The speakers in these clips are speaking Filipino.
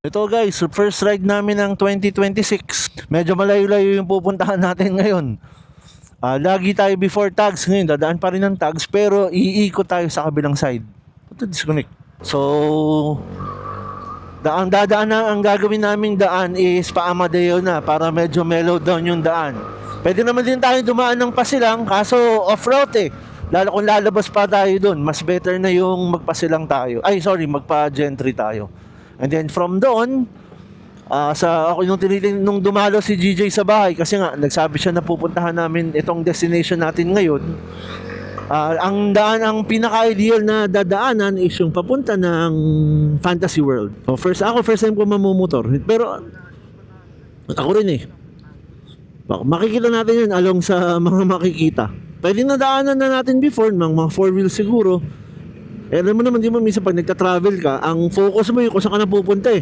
Ito guys, first ride namin ng 2026. Medyo malayo-layo yung pupuntahan natin ngayon. Lagi tayo before tags. Ngayon, dadaan pa rin ng tags, pero iikot tayo sa kabilang side. Ito, disconnect. So, ang gagawin naming daan is pa Amadeo na para medyo mellow down yung daan. Pwede naman din tayo dumaan ng Pasilang, kaso off-route eh. Lalo kung lalabas pa tayo doon, mas better na yung magpasilang tayo. Magpa-gentry tayo. And then from doon, nung dumalo si GJ sa bahay, kasi nga nagsabi siya na pupuntahan namin itong destination natin ngayon. Ang pinaka-ideal na dadaanan is yung papunta ng Fantasy World. So first time ko mamumotor. Pero ako rin eh. Makikita natin yun along sa mga makikita. Pwede na daanan na natin before, mga 4-wheel siguro. Alam mo naman, di mo minsan pag nagta-travel ka, ang focus mo yung kung saan ka napupunta eh.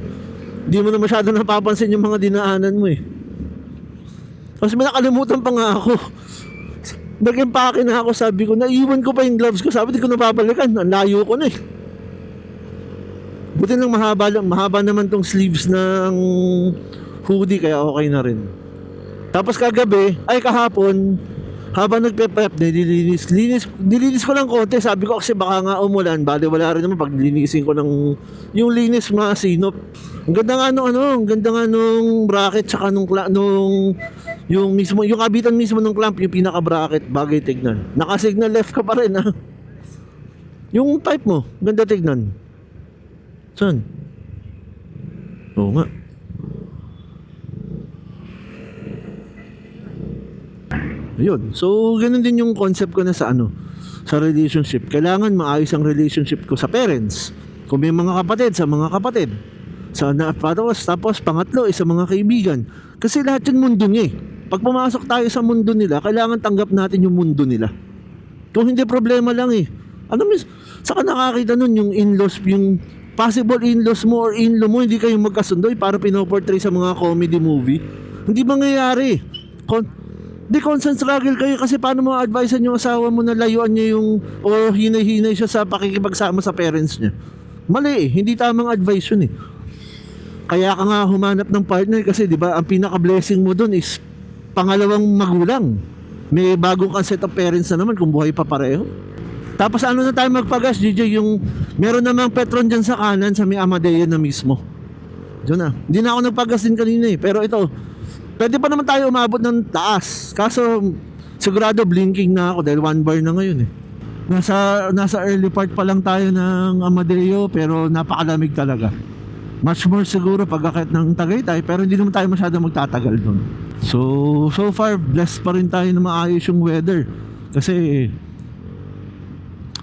Di mo na masyado napapansin yung mga dinaanan mo eh. Tapos may nakalimutan pa nga ako. Nag-empake na ako, sabi ko, naiwan ko pa yung gloves ko. Sabi, di ko napapalikan. Ang layo ko na eh. Buti lang mahaba naman tong sleeves ng hoodie, kaya okay na rin. Tapos kahapon, habang nagpe-prep, nilinis ko lang konti. Sabi ko kasi baka nga umulan, bali wala rin naman pag nilinisin ko ng yung linis mga sinop. Ang ganda nga nung bracket tsaka nung yung kabitan mismo ng clamp, yung pinaka bracket, bagay tignan. Naka-signal left ka pa rin ha. Yung type mo, ganda tignan. Saan? Oo nga. Ayun. So, ganun din yung concept ko na sa relationship. Kailangan maayos ang relationship ko sa parents. Kung may mga kapatid, sa mga kapatid. Tapos pangatlo, sa mga kaibigan. Kasi lahat yung mundo niya eh. Pag pumasok tayo sa mundo nila, kailangan tanggap natin yung mundo nila. Kung hindi, problema lang eh. Saka nakakita nun yung in-laws, yung possible in-laws mo or in-law mo, hindi kayong magkasundo para pinoportray sa mga comedy movie. Hindi mangyayari. Di constant struggle kayo kasi paano mo advisean yung asawa mo na layuan niya yung o hinay-hinay siya sa pakikipagsama sa parents niya. Mali eh, hindi tamang advice yun eh. Kaya ka nga humanap ng partner kasi di ba ang pinaka-blessing mo dun is pangalawang magulang. May bagong kang set of parents na naman kung buhay pa pareho. Tapos na tayo magpagas, DJ, yung meron namang Petron dyan sa kanan sa may Amadeo na mismo. Diyan na. Hindi na ako nagpagas din kanina eh, pero ito pwede pa naman tayo umabot ng taas. Kaso sigurado blinking na ako dahil 1 bar na ngayon eh. Nasa early part pa lang tayo ng Amadeo pero napakalamig talaga. Much more siguro pagkakit ng Tagaytay pero hindi naman tayo masyado magtatagal doon. So far blessed pa rin tayo na maayos yung weather. Kasi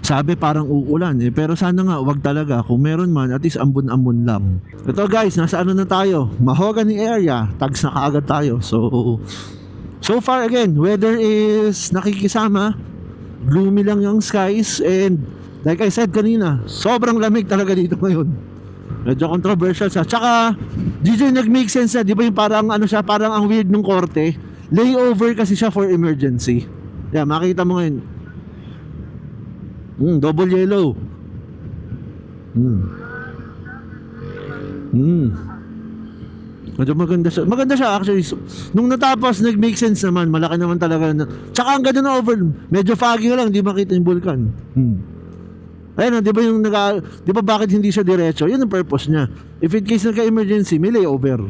sabi parang uulan eh. Pero sana nga wag talaga. Kung meron man, at least ambon-ambon lang. Ito guys, nasa na tayo? Mahogany area. Tags na kaagad tayo. So far again, weather is nakikisama. Gloomy lang yung skies. And like I said kanina, sobrang lamig talaga dito ngayon. Medyo controversial siya. Tsaka, DJ nag-make sense na. Di ba yung parang parang ang weird ng korte. Layover kasi siya for emergency. Yeah, makita mo ngayon. Double yellow. Medyo maganda siya. Maganda siya actually. Nung natapos, nag-make sense naman. Malaki naman talaga. Tsaka ang ganda na over. Medyo foggy lang, di makita yung vulkan. Ayun, di ba bakit hindi siya diretso? Yun ang purpose niya. If in case nagka-emergency, may layover.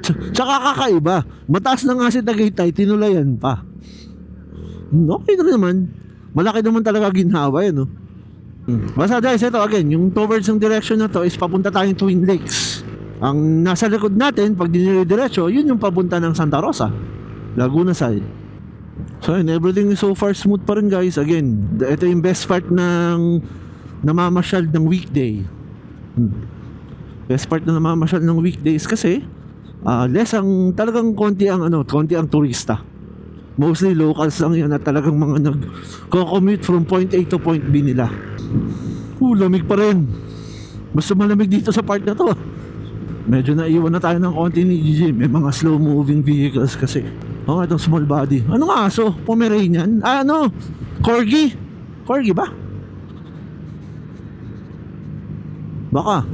Tsaka kakaiba. Mataas na nga si Tagaytay, tinulayan pa. Okay na naman. Malaki naman talaga ginhawa yan, no? Basta guys, ito again, yung towards ng direction na to is papunta tayong Twin Lakes. Ang nasa likod natin, pag dinire-diretso, yun yung papunta ng Santa Rosa, Laguna side. So yun, everything is so far smooth pa rin guys. Again, ito yung best part ng namamasyal ng weekday. Best part na namamasyal ng weekdays kasi talagang konti ang turista. Mostly locals lang yan at talagang mga nag-commute from point A to point B nila. Lamig pa rin. Basta malamig dito sa part na to. Medyo naiwan na tayo ng konti ni GG. May mga slow moving vehicles kasi. Oh, itong small body. Anong aso? Pomeranian? Ano? Corgi? Corgi ba? Baka.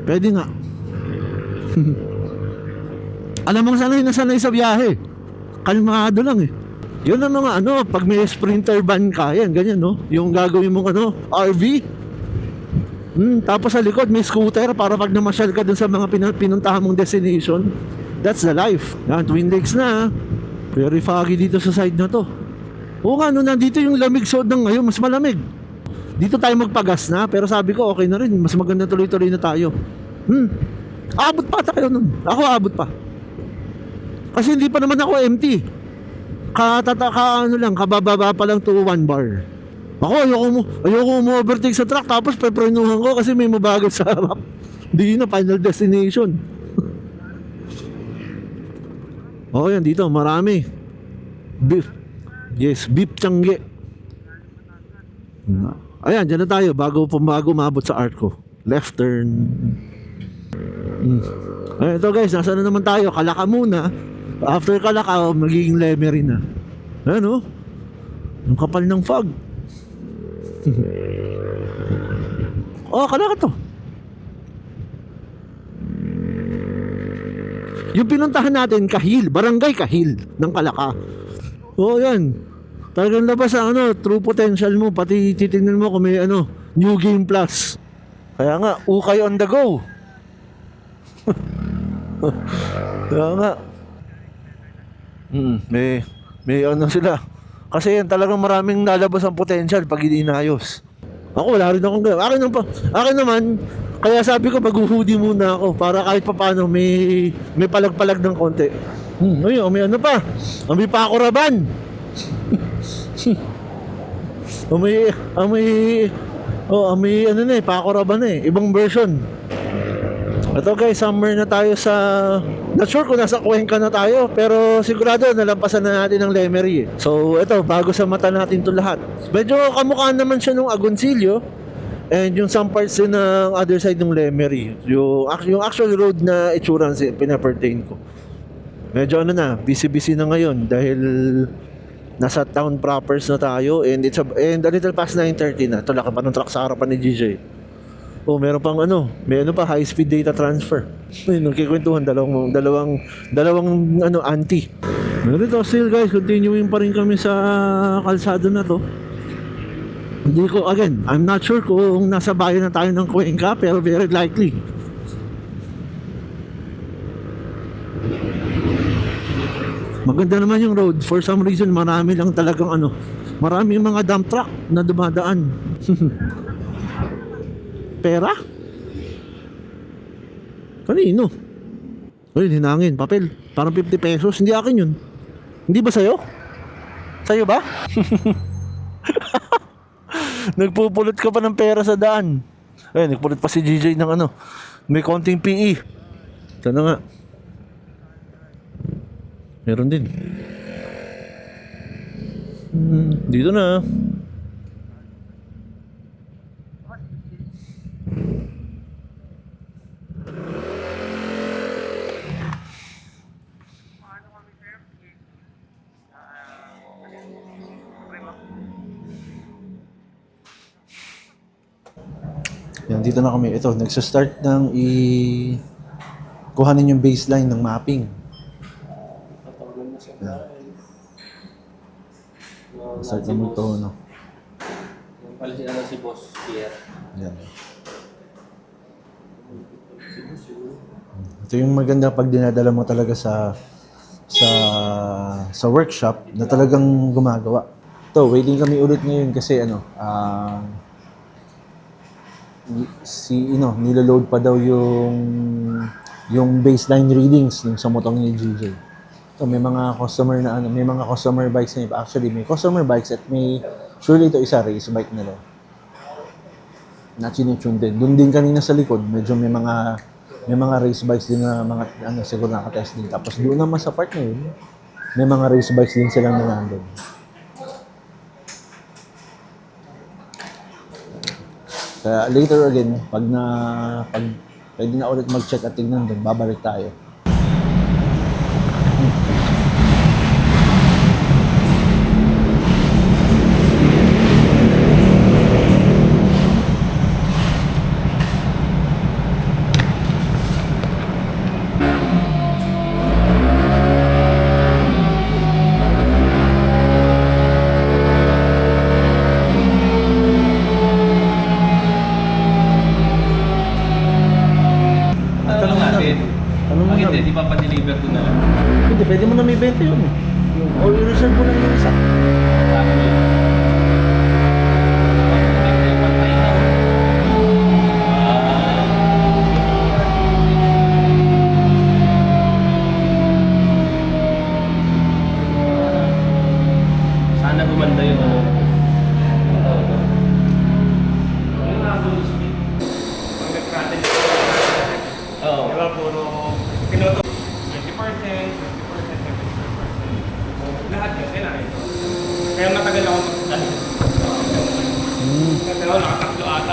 Pwede nga. Alam mong sanay na sanay sa biyahe. Kalmado lang eh. Yun ang mga pag may sprinter van ka, yan, ganyan no. Yung gagawin mong RV. Tapos sa likod may scooter para pag namasyal ka dun sa mga pinuntahan mong destination. That's the life. Yan, Twin Lakes na. Very foggy dito sa side na to. Oo nga, nandito yung lamig sod ng ngayon, mas malamig. Dito tayo magpagas na, pero sabi ko okay na rin, mas maganda tuloy-tuloy na tayo. Abot pa tayo nun. Ako abot pa. Kasi hindi pa naman ako empty. Kabababa pa lang to 1 bar. Ako ayoko mo overtake sa truck tapos peprenuhan ko kasi may mabagal sa harap. Hindi na final destination. Oh, yan dito, marami. Beef. Yes, beef Changi. Ayan, dyan na tayo bago maabot sa Arco. Left turn. Ayan, ito guys, nasa na naman tayo? Kalaka muna. After Kalaka, magiging Lemery na. Ayan yung kapal ng fog. Oh, Kalaka to. Yung pinuntahan natin, Kahil, Barangay Kahil ng Kalaka. Oo, yan. Talagang labas ang true potential mo. Pati titingnan mo kung may New Game Plus. Kaya nga, ukay on the go. Kaya nga. May sila. Kasi yan talagang maraming nalabas ang potential pag inayos. Ako wala rin akong gano'n. Akin naman, kaya sabi ko mag-hoodie muna ako para kahit papaano may palag-palag ng konti. Ayun, may pa. May pakuraban. May pakuraban ibang version. Ito guys, summer na tayo sa... Not sure kung nasa Cuenca na tayo, pero sigurado nalampasan na natin ang Lemery. So ito, bago sa mata natin to lahat. Medyo kamukha naman siya nung Agoncillo. And yung some parts din ng other side ng Lemery. Yung actual road na itsura pinapertain ko. Medyo busy-busy na ngayon dahil nasa town propers na tayo and a little past 9:30 na. Tulak pa ng truck sa harapan ni GJ. Oh, meron pang may high speed data transfer. May nagkikwentuhan dalawang auntie. Meron ito still guys, continuing pa rin kami sa kalsada na to. Hindi ko, again, I'm not sure kung nasa bayan na tayo ng Cuenca, pero very likely. Maganda naman yung road. For some reason, marami lang talagang maraming mga dump truck na dumadaan. Pera? Kanino? Uy, hinangin, papel. Parang 50 pesos. Hindi akin yun. Hindi ba sa'yo? Sa'yo ba? Nagpupulot ka pa ng pera sa daan. Ayun, nagpulot pa si GJ ng may konting PE. Ito na nga. Meron din. Dito na. Yan, dito na kami. Ito, nagsa-start ng kuhanin yung baseline ng mapping. Yan. Start naman ito, Yung pala si Boss Pierre. Yan. Ito yung maganda pag dinadala mo talaga sa workshop na talagang gumagawa. Ito, waiting kami ulit ngayon kasi niloload pa daw yung baseline readings ng sa motor ni GJ. So may mga customer may mga customer bikes na actually may customer bikes at may surely ito isa race bike na lang. Na chinitune din. Doon din kanina sa likod, medyo may mga race bikes din na mga siguro naka-test din. Tapos doon naman sa part na yun, may mga race bikes din silang nandun. Kaya later again, pag pwede na ulit mag-check at tignan doon, babalik tayo. na may 20 yun eh. O i-reserve mo lang yung isa. Sana gumanda yung ano. Oo. Diba, puro pinuto 20%, 50%, 75%. Lahat yun, kailangan ito. Kaya matagal ako magdali. Kasi ako nakatatlo ata.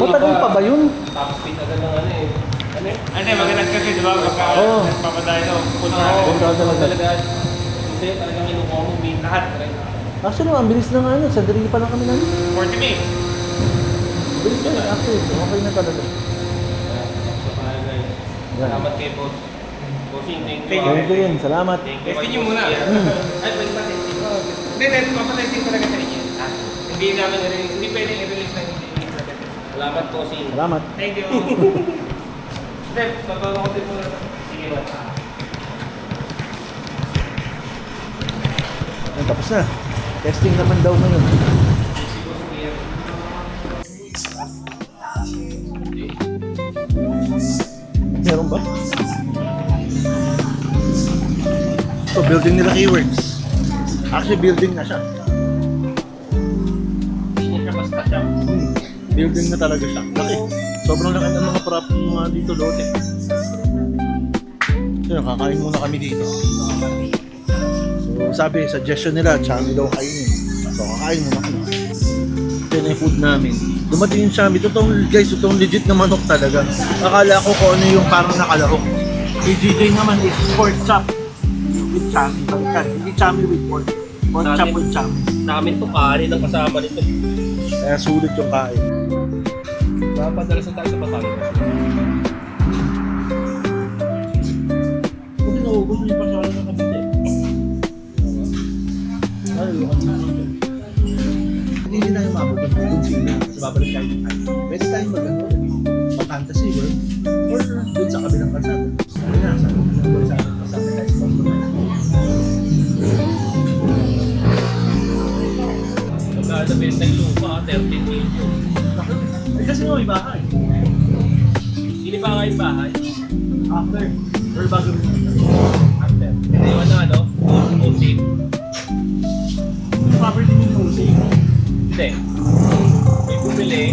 Matagal pa ba yun? Tapos pinagal ng ano eh. Ano yun? Hindi, magandang kasi, di ba? Pagka Oo. nagpapadayo no, punta Oo, Punta talaga. talaga. Kasi talagang kinukuha mo min lahat. Actually, ang bilis na nga ano, sandali pa lang kami na. 40 minutes. Bilis na, actually, okay na talaga. Salamat kay boss. Bossing, thank you. Thank you. Thank you rin, salamat. Thank you. Testing nyo muna. Ay, pwede pa testing. Hindi, papatesting talaga sa inyo. Hindi namin, hindi pwedeng i-release na hindi i-release. Salamat, bossing. Salamat. Thank you. Step, tatawag ko din muna. Sige ba? Ayun, tapos na. Testing naman daw ngayon. Si boss Pierre. Meron ba? Ito, building nila Keyworks. Actually, building na siya. Hindi niya siya basta siya. Building na talaga siya. Laki. Sobrang laki ng mga prop ng mga dito lote. So, kakain muna kami dito. So, sabi, suggestion nila, chami daw kainin. So, kakain muna kami. Ito na yung food namin. Dumating yung chami. Totoong, guys, totoong legit na manok talaga. Akala ko kung ano yung parang nakalahok. Yung GJ naman is pork chop with chami. Hindi chami with pork. Pork chop with chami. Sa amin to, kanin ang kasama nito. Kaya sulit yung kain. Papadala sa tayo sa Batangas. Kasi naubos mo yung pasyalan ng kabite. Ay, hindi tayo mabot ng kung sino. Sa babalik tayo ng time. Pwede tayong mag-ano. Mag-fantasy world. Or dun sa kabilang kalsada. Sabi na, sa kabilang kalsada. Sabi tayo sa Magkano benta yung lupa, 13 million. kasi nga may bahay. Hindi pa kayo bahay? After. Or bago rin. After. Hindi mo na ano? OC? Property ni Jose. Hindi. May bumili,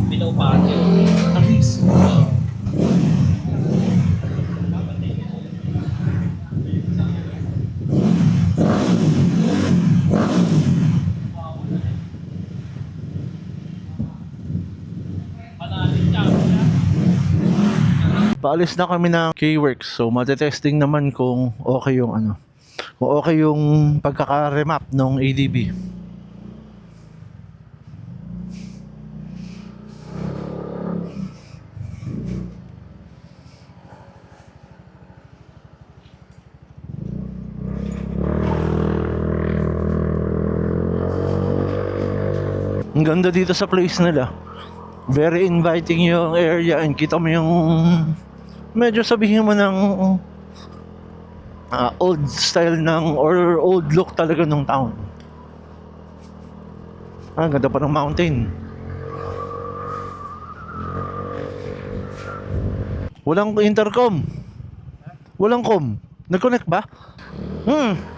pinaupahan yun. At least. Paalis na kami ng Keyworks. So, matetesting naman kung okay yung ano. Kung okay yung pagkaka-remap ng ADB. Ang ganda dito sa place nila. Very inviting yung area and kita mo yung medyo sabihin mo ng old style ng or old look talaga ng town. Ganda pa ng mountain. Walang intercom. Walang com. Nag-connect ba?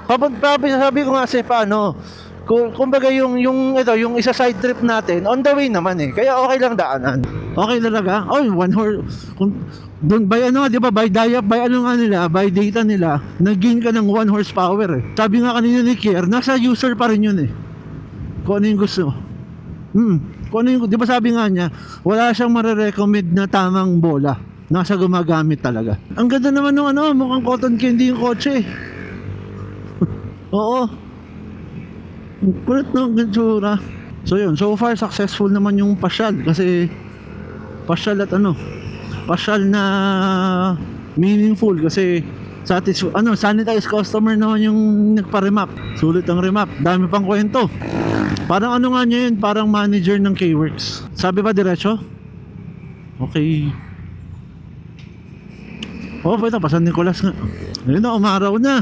Sabi ko nga paano. Kumbaga yung isa side trip natin on the way naman eh. Kaya okay lang daanan. Okay talaga. Oh, 1 horse. Doon by ano, 'di ba? By ano nga nila, by data nila, nag-gain ka ng 1 horsepower eh. Sabi nga kanina ni Kier, nasa user pa rin 'yun eh. Kung ano yung gusto. Kung ano yung, 'di ba sabi nga niya, wala siyang mare-recommend na tamang bola. Nasa gumagamit talaga. Ang ganda naman ng ano, mukhang cotton candy yung kotse. Oo. Kulit na ang gantsura. So yun, so far successful naman yung pasyal. Kasi pasyal at ano, pasyal na meaningful. Kasi sanitized customer naman yung nagpa-remap. Sulit ang remap, dami pang kwento. Parang ano nga niya yun, parang manager ng Keyworks. Sabi ba diretso? Okay. Oh, pwede pa San Nicolas nga. Ayun na, umaraw na.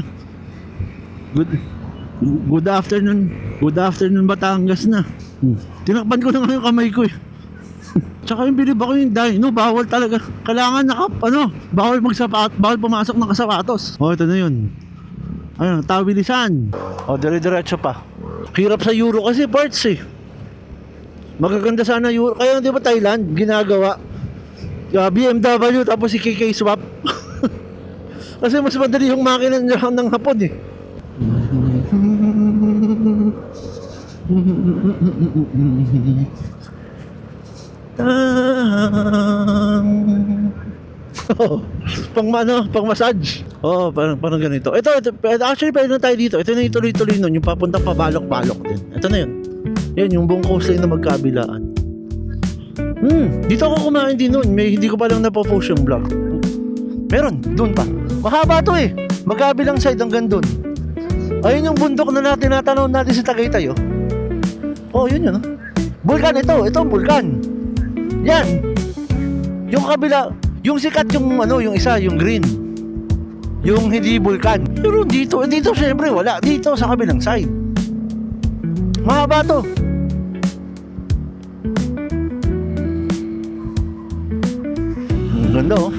Good afternoon. Good afternoon, Batangas na. Tinakpan ko na nga yung kamay ko eh. Tsaka yung bilib ako yung dino, bawal talaga. Kailangan bawal bawal pumasok ng kasapatos. Oh, ito na yun. Ayun, tawilisan. Oh, dire-diretso pa. Hirap sa Euro kasi parts eh. Magaganda sana Euro. Kaya di ba Thailand, ginagawa? BMW tapos si KK swap. Kasi mas madali yung makina ng Hapon eh. Pang massage. Parang ganito. Ito actually pwede na tayo dito. Ito na yung tuloy-tuloy nun, yung papuntang pabalok-balok din. Ito na yun. Yan yung buong coastline na magkabilaan. Dito ako kumain din nun. Hindi ko pa lang napopost yung vlog. Meron, dun pa. Mahaba to eh. Magkabilang side hanggang dun. Ayun yung bundok na tinatanaw natin sa Tagaytay oh. Oh, yun. Bulkan ito ang bulkan. Yan. Yung kabila, yung sikat yung isa, yung green. Yung hindi bulkan. Pero dito syempre wala. Dito sa kabilang side. Mahaba to. Ang ganda oh.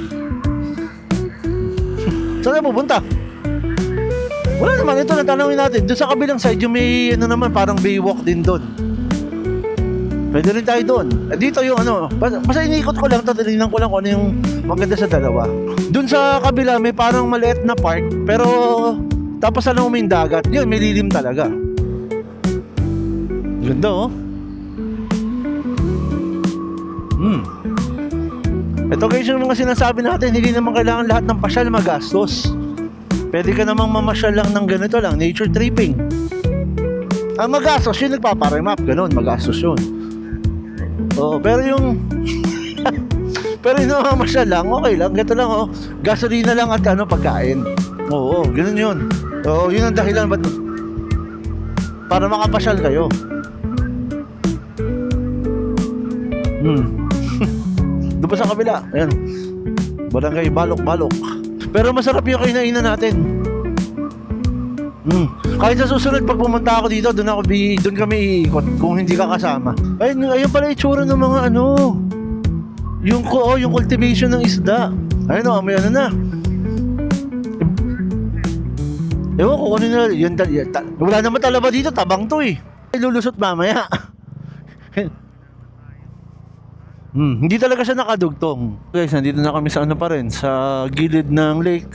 Saan na pupunta? Wala naman, ito natanawin natin. Doon sa kabilang side, yung may naman, parang baywalk din doon. Pwede rin tayo doon. Dito yung basta iniikot ko lang, tinignan ko lang kung ano yung maganda sa dalawa. Doon sa kabila, may parang maliit na park, pero tapos alam mo may dagat. Yun, may lilim talaga. Ganda oh. Ito guys yung mga sinasabi natin, hindi naman kailangan lahat ng pasyal magastos. Pwede ka namang mamasyal lang ng ganito lang, nature tripping. Ang magastos yun, nagpaparemap, ganun, magastos yun. Oo, pero yung mamasyal lang, okay lang, ganito lang oh. Gasolina lang at pagkain. Oo, ganun yun. Oo, yun ang dahilan ba't para makapasyal kayo. Doon pa sa kabila, ayan. Barangay Balok-Balok. Pero masarap yung kinainan natin. Kahit sa susunod pag pumunta ako dito, doon kami iikot kung hindi ka kasama. Ayun pala itsura ng mga yung cultivation ng isda. Ayun oh, may na. Ewan ko kung ano yun, wala naman talaba dito, tabang to eh. Lulusot mamaya. Hindi talaga siya nakadugtong. Guys, nandito na kami sa pa rin, sa gilid ng lake.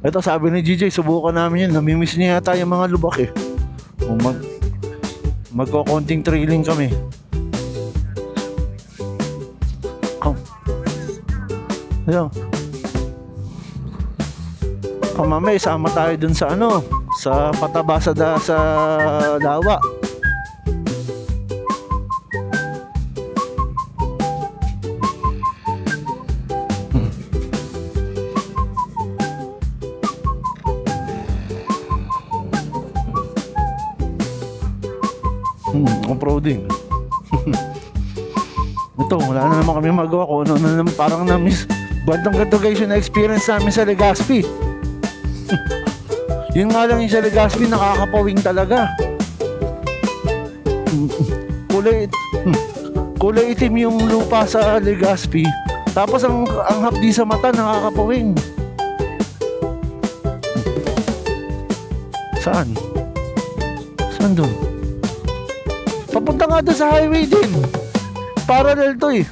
Ito sabi ni GJ, subukan namin yun. Namimiss niya yata yung mga lubak eh. Magko-konting trailing kami. Ayan. Mamaya isama tayo dun sa sa pataba sa lawa. Off-roading. Ito, wala na naman kami magawa ko. Ano na naman, parang na-miss. Bandang ganito guys yung na-experience namin sa Legazpi. Yun nga lang yung sa Legazpi, nakakapawing talaga. Kulay itim yung lupa sa Legazpi. Tapos ang hapdi sa mata, nakakapawing. Saan? Saan doon? Papunta nga doon sa highway din. Parallel to eh.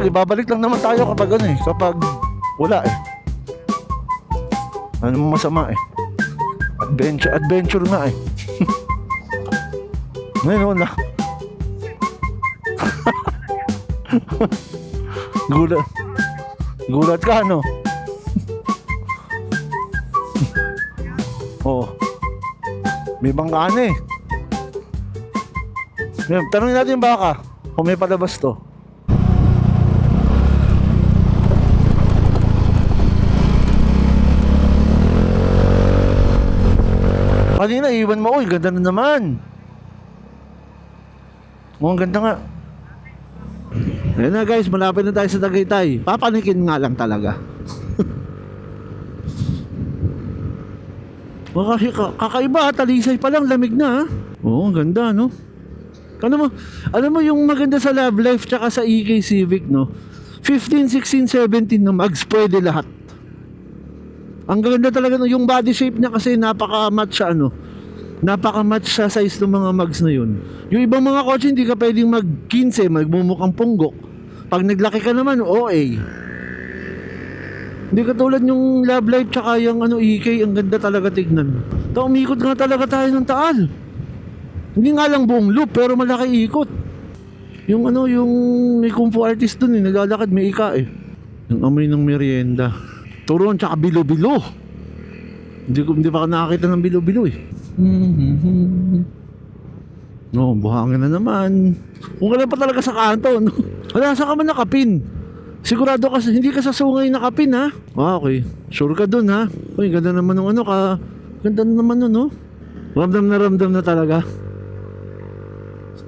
Babalik lang naman tayo kapag kapag wala eh. Ano mo masama eh. Adventure nga eh. Ngayon wala. Gulat ka Oo. May bangkaan eh. Tanungin natin yung baka kung may palabas to. Kanina iwan mo, ganda na naman. Oh, ang ganda nga. Ayan na guys, malapit na tayo sa Tagaytay. Papanikin nga lang talaga. Kakaiba, talisay pa lang, lamig na ha. Oo, ang ganda no. Alam mo yung maganda sa Love Life tsaka sa EK Civic no, 15, 16, 17 na mags pwede lahat. Ang ganda talaga no, yung body shape niya kasi napaka-match sa ano, napaka-match sa size ng mga mags na yun. Yung ibang mga kotse hindi ka pwedeng mag 15, magmumukhang punggok. Pag naglaki ka naman, OA. Hindi katulad yung Love Life tsaka yung ano, EK, ang ganda talaga tignan. Umikot nga talaga tayo ng Taal. Hindi nga lang buong loop pero malaki ikot. Yung ano, yung may kung fu artist dun naglalakad, may ika yung amoy ng merienda. Turon tsaka bilo-bilo. Hindi pa ka nakakita ng bilo-bilo No, buhangin na naman. Kung kailan pa talaga sa kanto, no? Wala, saan ka man nakapin? Sigurado ka, hindi ka sa sungay nakapin, ha? Okay, sure ka dun, ha? Uy, ganda naman ng ano ka. Ganda naman nun, no? Ramdam na talaga.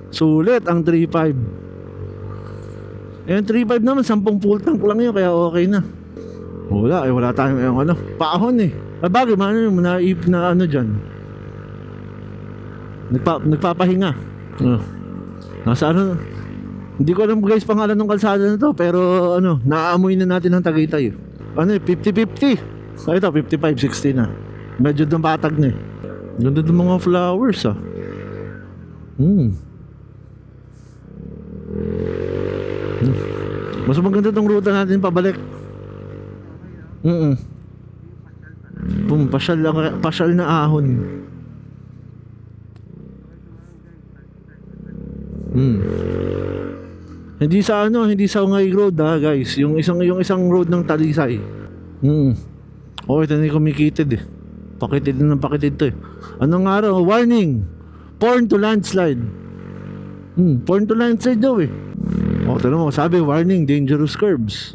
Sulit ang 3.5. Yung 3.5 naman 10 full tank lang yun, kaya okay na. Wala tayong yung ano, paahon bagay, naip na ano dyan. Nagpapahinga. Nasa ano, hindi ko alam guys pangalan ng kalsada na to, pero ano, naaamoy na natin ang Tagaytay. Ano 50-50. Ito 55-60 na. Medyo dumpatag na Ganda ng mga flowers Mas maganda tong ruta natin pabalik. Pasyal na ahon. Hindi sa Ungay Road guys, yung isang road ng Talisay. Oh, ito na kumikitid Pakitid na ng pakitid to Anong araw? Warning! Prone to landslide. Prone to landslide daw Oh, tanong mo, sabi warning, dangerous curves.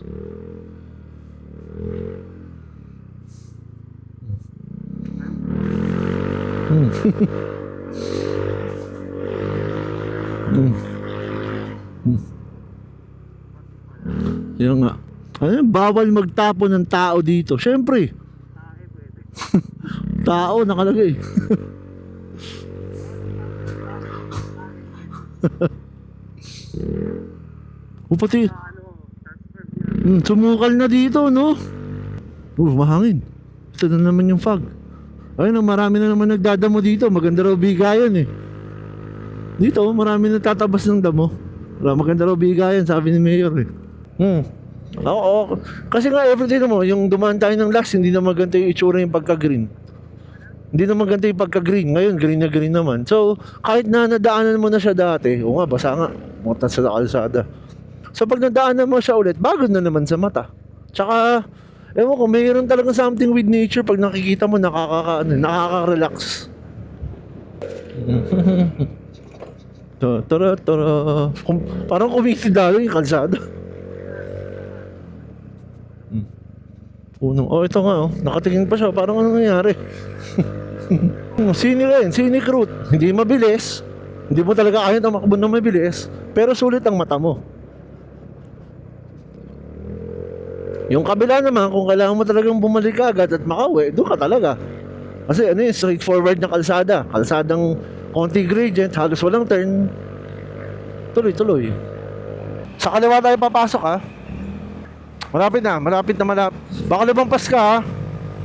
Yan nga. Bawal magtapon ng tao dito. Syempre. Tao nakalagay. Pati sumukal na dito, no? Mahangin. Ito na naman yung fog. Ayun, marami na naman nagdadamo dito. Maganda raw bigayan Dito, marami nagtatabas ng damo. Maganda raw bigayan, sabi ni Mayor Oo. Kasi nga, everyday mo, yung dumaan tayo ng last, hindi na maganda yung itsura yung pagka-green. Hindi na maganda yung pagka-green. Ngayon, green na green naman. So, kahit na nadaanan mo na siya dati, basa nga. Mutan sa kalsada. So pag nadaanan mo siya ulit, bago na naman sa mata. Tsaka, ewan ko, mayroon talagang something with nature. Pag nakikita mo, nakaka-relax. Tara. Parang kumiti dalo yung kalsada. Ito nga, nakatingin pa siya. Parang ano nangyari? Scenic route. Hindi mabilis. Hindi mo talaga kaya tumakbo na mabilis. Pero sulit ang mata mo. Yung kabila naman, kung kailangan mo talagang bumalik agad at makauwi, doon ka talaga. Kasi straightforward na kalsada. Kalsadang konti gradient, halos walang turn. Tuloy. Sa kaliwa tayo papasok Malapit na. Baka lumampas ka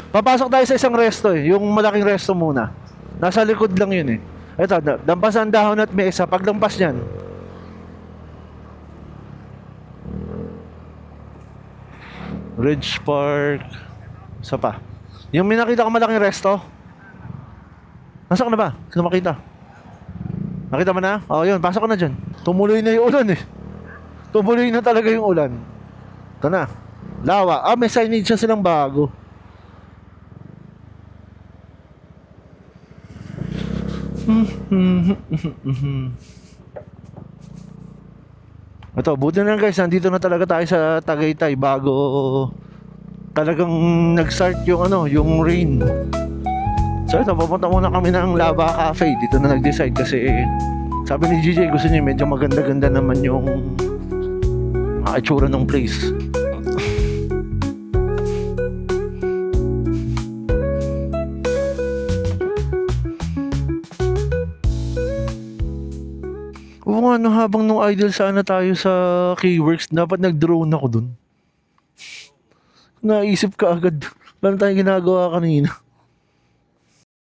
Papasok tayo sa isang resto yung malaking resto muna. Nasa likod lang yun Ito, lampasan dahon at mesa. Paglampas niyan, Ridge Park. Isa pa. Yung may nakita ko malaking resto. Nasaan ka na ba? Sino makita? Nakita mo na? Yun. Pasok ka na dyan. Tumuloy na yung ulan Tumuloy na talaga yung ulan. Ito na. Lawa. May signage na silang bago. Ito, buti na guys, nandito na talaga tayo sa Tagaytay bago talagang nag-start yung rain. So ito, pupunta muna kami ng Lava Cafe. Dito na nag-decide kasi Sabi ni GJ, gusto niya medyo maganda-ganda naman yung itsura ng place. Oo nga, no, habang nung idol sana tayo sa Keyworks, dapat nag-drone ako dun. Naisip ka agad. Wala na tayong ginagawa kanina.